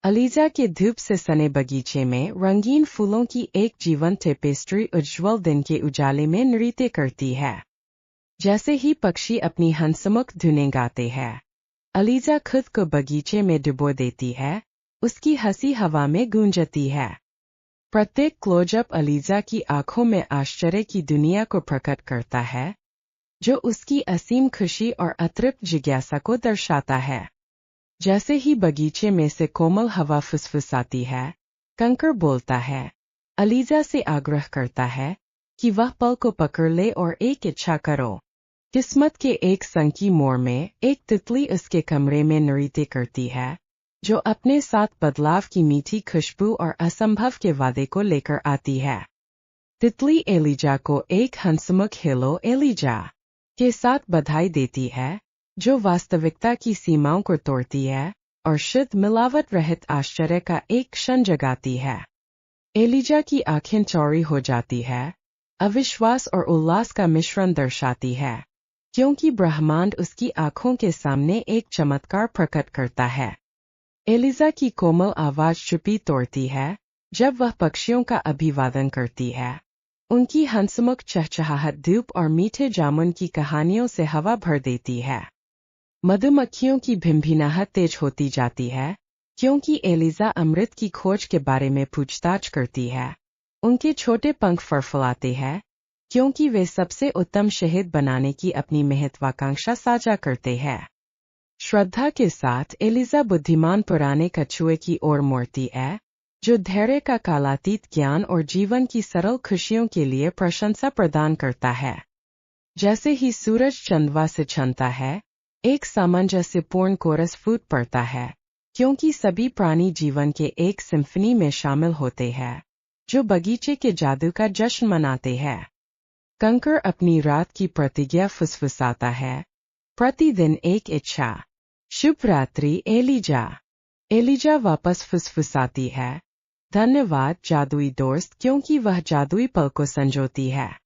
ELISA के धूप से सने बगीचे में रंगीन फूलों की एक जीवंत टेपेस्ट्री उज्ज्वल दिन के उजाले में नृत्य करती है। जैसे ही पक्षी अपनी हंसमुख धुनें गाते हैं, अलीजा खुद को बगीचे में डुबो देती है। उसकी हंसी हवा में गूंजती है। प्रत्येक क्लोजअप अलीजा की आंखों में आश्चर्य की दुनिया को प्रकट करता है, जो उसकी असीम खुशी और अतृप्त जिज्ञासा को दर्शाता है। जैसे ही बगीचे में से कोमल हवा फुसफुसाती है, कंकर बोलता है, अलीजा से आग्रह करता है कि वह पल को पकड़ ले और एक इच्छा करो। किस्मत के एक संकी मोड़ में एक तितली उसके कमरे में नृत्य करती है, जो अपने साथ बदलाव की मीठी खुशबू और असंभव के वादे को लेकर आती है। तितली एलिजा को एक हंसमुख हेलो एलिजा के साथ बधाई देती है, जो वास्तविकता की सीमाओं को तोड़ती है और शुद्ध मिलावट रहित आश्चर्य का एक क्षण जगाती है। एलिजा की आंखें चौड़ी हो जाती है, अविश्वास और उल्लास का मिश्रण दर्शाती है, क्योंकि ब्रह्मांड उसकी आंखों के सामने एक चमत्कार प्रकट करता है। एलिजा की कोमल आवाज चुप्पी तोड़ती है जब वह पक्षियों का अभिवादन करती है। उनकी हंसमुख चहचहाहट धूप और मीठे जामुन की कहानियों से हवा भर देती है। मधुमक्खियों की भिनभिनाहट तेज होती जाती है, क्योंकि एलिजा अमृत की खोज के बारे में पूछताछ करती है। उनके छोटे पंख फड़फड़ाते हैं, क्योंकि वे सबसे उत्तम शहद बनाने की अपनी महत्वाकांक्षा साझा करते हैं। श्रद्धा के साथ एलिजा बुद्धिमान पुराने कछुए की ओर मुड़ती है, जो धैर्य का कालातीत ज्ञान और जीवन की सरल खुशियों के लिए प्रशंसा प्रदान करता है। जैसे ही सूरज चंदवा से छनता है, एक सामंजस्यपूर्ण कोरस फूट पड़ता है, क्योंकि सभी प्राणी जीवन के एक सिम्फनी में शामिल होते हैं, जो बगीचे के जादू का जश्न मनाते हैं। कंकर अपनी रात की प्रतिज्ञा फुसफुसाता है, प्रतिदिन एक इच्छा। शुभ रात्रि एलिजा। एलिजा वापस फुसफुसाती है, धन्यवाद जादुई दोस्त, क्योंकि वह जादुई पल को संजोती है।